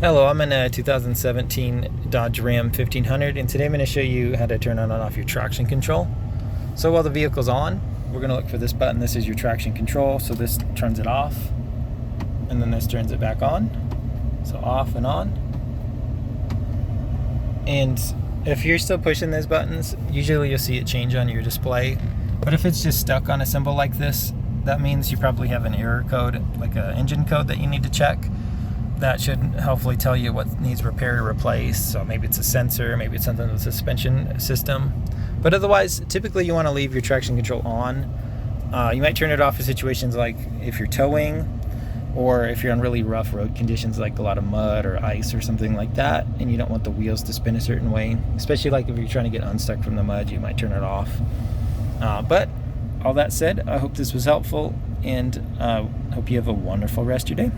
Hello, I'm in a 2017 Dodge Ram 1500, and today I'm going to show you how to turn on and off your traction control. So while the vehicle's on, we're going to look for this button. This is your traction control, so this turns it off, and then this turns it back on. So off and on. And if you're still pushing those buttons, usually you'll see it change on your display. But if it's just stuck on a symbol like this, that means you probably have an error code, like an engine code that you need to check. That should hopefully tell you what needs repair or replace. So maybe it's a sensor, maybe it's something with the suspension system. But otherwise, typically you want to leave your traction control on. You might turn it off in situations like if you're towing, or if you're on really rough road conditions like a lot of mud or ice or something like that, and you don't want the wheels to spin a certain way. Especially like if you're trying to get unstuck from the mud, you might turn it off. But all that said, I hope this was helpful, and hope you have a wonderful rest of your day.